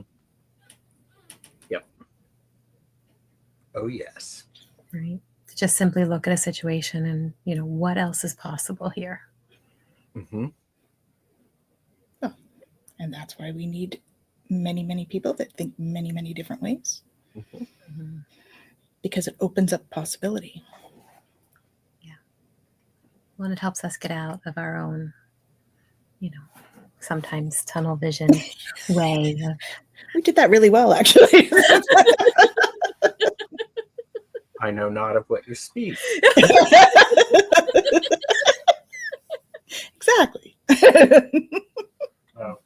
Yep. Oh, yes. Right. To just simply look at a situation and, you know, what else is possible here? Mm-hmm. Oh, and that's why we need many, many people that think many, many different ways. Mm-hmm. Because it opens up possibility. Yeah. Well, and it helps us get out of our own, you know, sometimes tunnel vision way of. We did that really well, actually. I know not of what you speak. Exactly. Oh,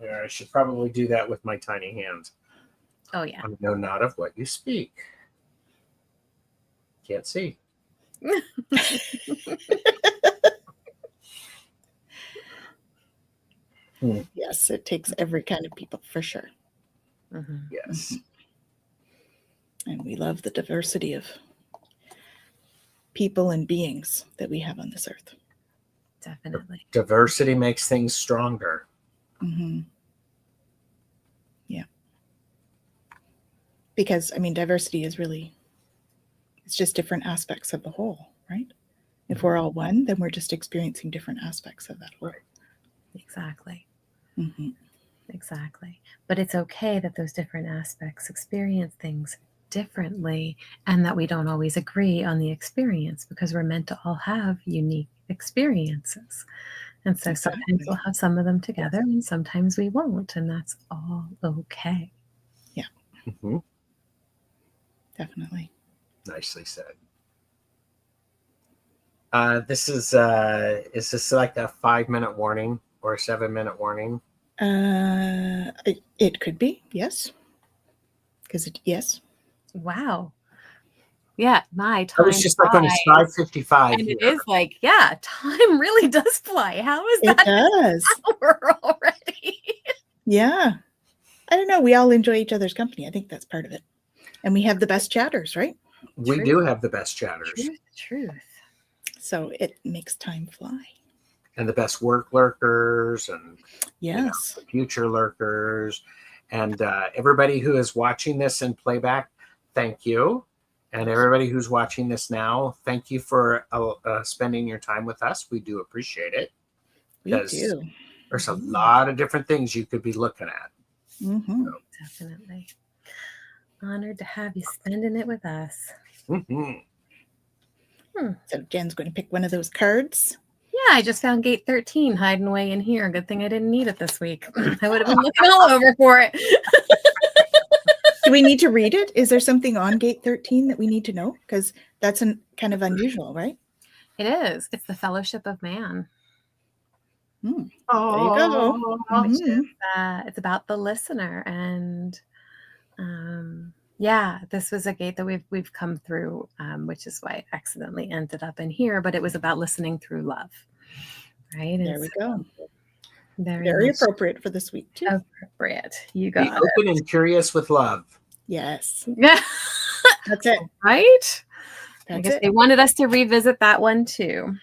yeah, I should probably do that with my tiny hands. Oh, yeah. I know not of what you speak. Can't see. Yes, it takes every kind of people for sure. Mm-hmm. Yes. And we love the diversity of people and beings that we have on this earth. Definitely. Diversity makes things stronger. Mm-hmm. Yeah. Because, I mean, diversity is really, it's just different aspects of the whole, right? If we're all one, then we're just experiencing different aspects of that whole. Right. Exactly. Mm-hmm. Exactly. But it's okay that those different aspects experience things differently and that we don't always agree on the experience because we're meant to all have unique experiences. And so sometimes we'll have some of them together and sometimes we won't. And that's all okay. Yeah. Mm-hmm. Definitely. Nicely said. This is this like a 5-minute warning or a 7-minute warning? It could be, yes. Because yes. Wow. Yeah, my I time was just like when it's 5:55 and here. it is like, yeah, time really does fly. How is It that does. an hour already? Yeah. I don't know. We all enjoy each other's company. I think that's part of it. And we have the best chatters, right? We do have the best chatters. Truth. So it makes time fly. And the best work lurkers and Yes. future lurkers. And everybody who is watching this in playback, thank you. And everybody who's watching this now, thank you for spending your time with us. We do appreciate it. We do. There's a lot of different things you could be looking at. Mm-hmm. Definitely. Honored to have you spending it with us. Mm-hmm. So Jen's going to pick one of those cards. Yeah, I just found gate 13 hiding away in here. Good thing I didn't need it this week. I would have been looking all over for it. Do we need to read it? Is there something on gate 13 that we need to know? Because that's kind of unusual, right? It is. It's the Fellowship of Man. There you go. Which is, it's about the listener. And yeah, this was a gate that we've come through, which is why it accidentally ended up in here. But it was about listening through love. Right? There we go. Very appropriate for this week, too. Appropriate. You Be got open and curious with love. Yes. Yeah. That's it. Right? That's I guess it. they wanted us to revisit that one too.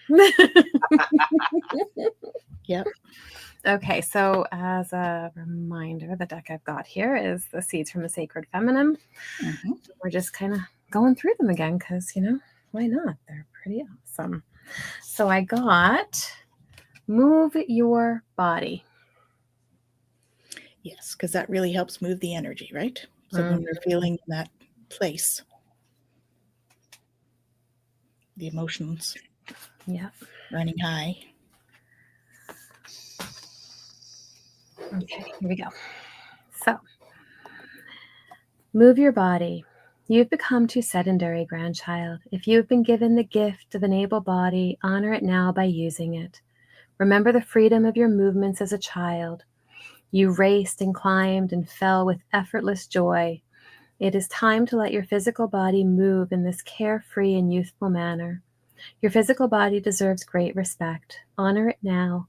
Yep. Okay, so as a reminder, the deck I've got here is the Seeds from the Sacred Feminine. Mm-hmm. We're just kind of going through them again because, why not? They're pretty awesome. So I got Move Your Body. Yes, because that really helps move the energy, right? So when we're feeling that place, the emotions Yeah. running high. Okay, here we go. So, move your body. You've become too sedentary, grandchild. If you have been given the gift of an able body, honor it now by using it. Remember the freedom of your movements as a child. You raced and climbed and fell with effortless joy. It is time to let your physical body move in this carefree and youthful manner. Your physical body deserves great respect. Honor it now.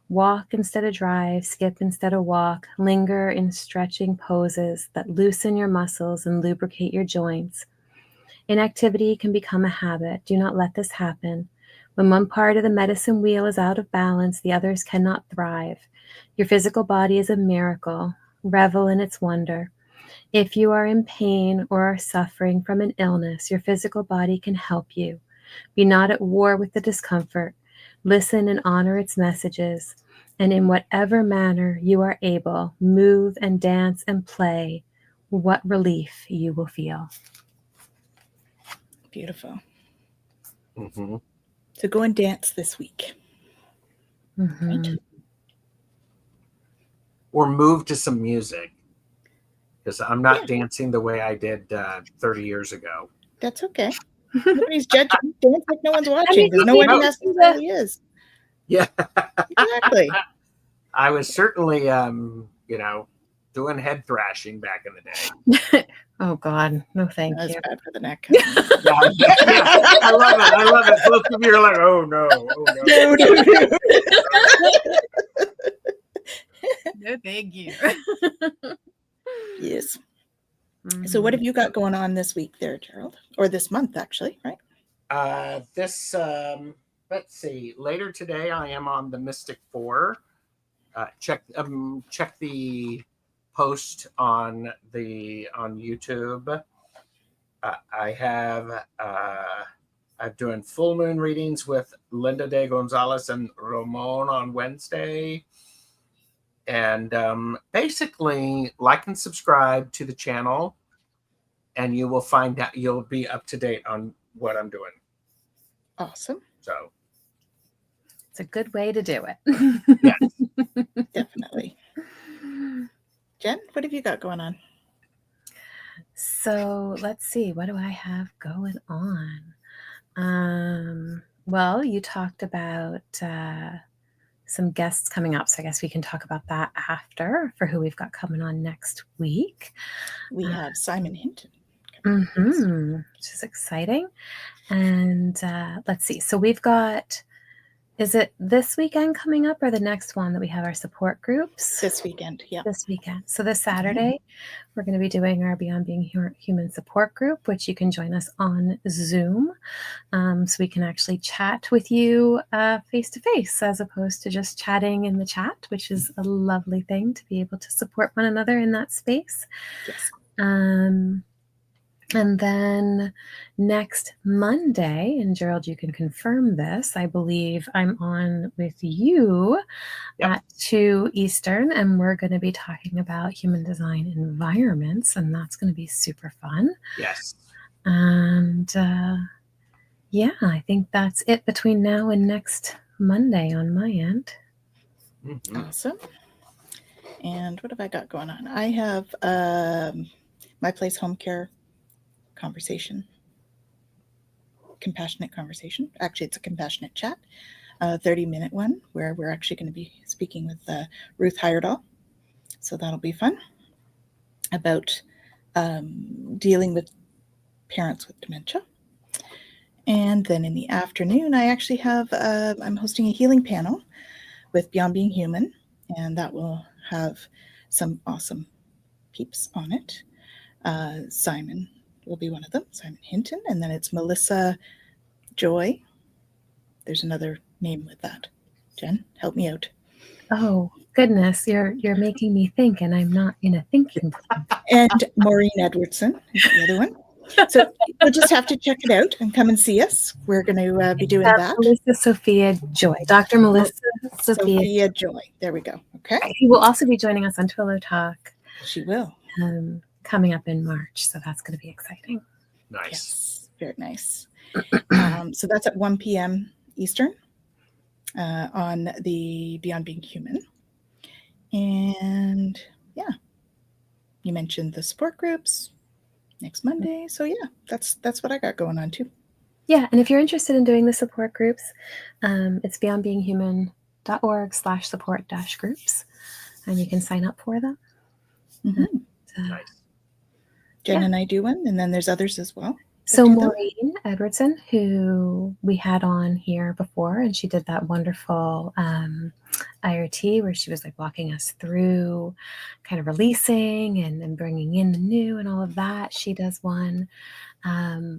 Walk instead of drive, skip instead of walk, linger in stretching poses that loosen your muscles and lubricate your joints. Inactivity can become a habit. Do not let this happen. When one part of the medicine wheel is out of balance, the others cannot thrive. Your physical body is a miracle. Revel in its wonder. If you are in pain or are suffering from an illness, your physical body can help you. Be not at war with the discomfort. Listen and honor its messages. And in whatever manner you are able, move and dance and play. What relief you will feel. Beautiful. Mm-hmm. So go and dance this week. Mm-hmm. Right? Or move to some music, because I'm not dancing the way I did 30 years ago. That's okay. Nobody's judging. Dance like no one's watching, because no one necessarily is. Yeah. Exactly. I was certainly, doing head thrashing back in the day. Oh, God. No, thank That's you. bad for the neck. Yeah, I love it. I love it. Both of you are like, oh, no. No, thank you. Yes. Mm-hmm. So what have you got going on this week there, Gerald? Or this month, actually, right? Let's see. Later today, I am on the Mystic 4. Check the post on YouTube. I'm doing full moon readings with Linda De Gonzalez and Ramon on Wednesday. And basically, like and subscribe to the channel, and you will find out, you'll be up to date on what I'm doing. Awesome. So it's a good way to do it. Yes. Definitely. Jen, what have you got going on? So let's see, what do I have going on? Well, you talked about some guests coming up, so I guess we can talk about that after for who we've got coming on next week. We have Simon Hinton. Mm-hmm, which is exciting. And let's see. So we've got, is it this weekend coming up or the next one that we have our support groups? This weekend, yeah. This weekend. So this Saturday, we're going to be doing our Beyond Being Human support group, which you can join us on Zoom. So we can actually chat with you face to face as opposed to just chatting in the chat, which is a lovely thing to be able to support one another in that space. Yes. And then next Monday, and Gerald, you can confirm this, I believe I'm on with you at 2 Eastern, and we're going to be talking about human design environments, and that's going to be super fun. Yes. And I think that's it between now and next Monday on my end. Mm-hmm. Awesome. And what have I got going on? I have My Place Home Care compassionate conversation. Actually, it's a compassionate chat, a 30-minute one where we're actually going to be speaking with Ruth Heyerdahl. So that'll be fun about dealing with parents with dementia. And then in the afternoon, I actually have, I'm hosting a healing panel with Beyond Being Human, and that will have some awesome peeps on it. Simon will be one of them, Simon Hinton, and then it's Melissa Joy. There's another name with that. Jen, help me out. Oh goodness, you're making me think, and I'm not in a thinking time. And Maureen Edwardson is the other one. So you'll just have to check it out and come and see us. We're going to be doing that. Melissa Sophia Joy, Dr. Melissa Sophia Joy. There we go. Okay. He will also be joining us on Twillow Talk. She will. Coming up in March, so that's going to be exciting. Nice. Yes, very nice. So that's at 1 p.m. Eastern on the Beyond Being Human. And yeah, you mentioned the support groups next Monday. So yeah, that's what I got going on too. Yeah, and if you're interested in doing the support groups, it's beyondbeinghuman.org/support-groups, and you can sign up for them. Mm-hmm. Nice. Jen Yeah. and I do one, and then there's others as well. So Maureen Edwardson, who we had on here before, and she did that wonderful IRT where she was like walking us through kind of releasing and bringing in the new and all of that. She does one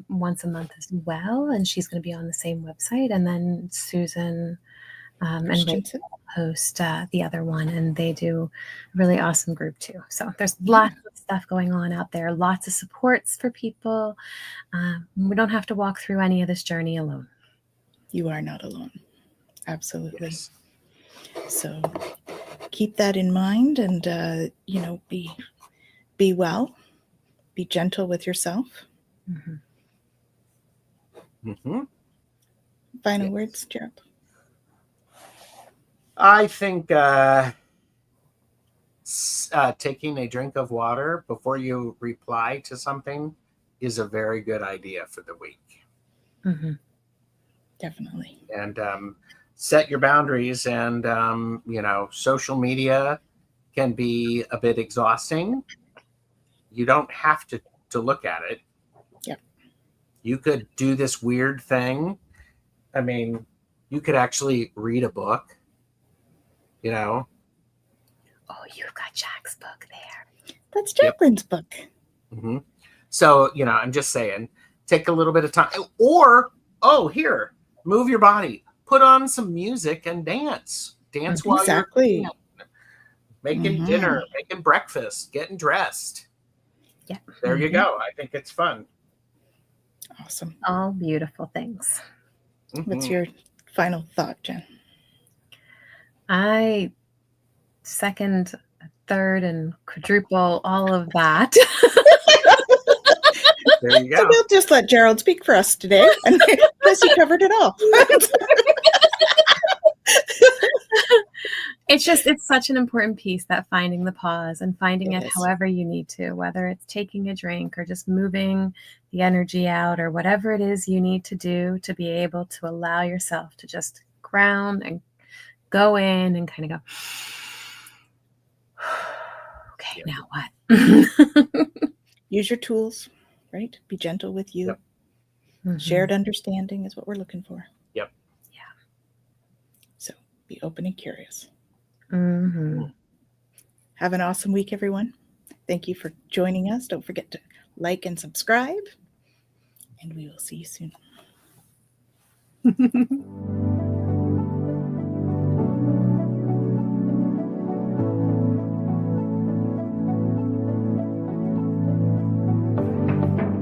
once a month as well, and she's going to be on the same website. And then Susan and Rachel host the other one, and they do a really awesome group too. So there's lots of stuff going on out there, lots of supports for people. We don't have to walk through any of this journey alone. You are not alone. Absolutely. Yes. So keep that in mind, and be well, be gentle with yourself. Mm-hmm. Mm-hmm. Final words, Gerald. I think taking a drink of water before you reply to something is a very good idea for the week. Mm-hmm. Definitely. And set your boundaries. And, social media can be a bit exhausting. You don't have to look at it. Yep. You could do this weird thing. I mean, you could actually read a book, Oh, you've got Jack's book there. That's Jacqueline's book. Mm-hmm. So, I'm just saying, take a little bit of time. Or, here, move your body. Put on some music and dance. Dance while you're making dinner, making breakfast, getting dressed. Yeah. There you go. I think it's fun. Awesome. All beautiful things. Mm-hmm. What's your final thought, Jen? I second, third, and quadruple all of that. There you go. So we'll just let Gerald speak for us today, and because he covered it all. It's such an important piece, that finding the pause and finding it however you need to, whether it's taking a drink or just moving the energy out or whatever it is you need to do to be able to allow yourself to just ground and go in and kind of go, okay, now what? Use your tools, right? Be gentle with you. Yep. Mm-hmm. Shared understanding is what we're looking for. Yep. Yeah. So be open and curious. Mm-hmm. Have an awesome week, everyone. Thank you for joining us. Don't forget to like and subscribe, and we will see you soon.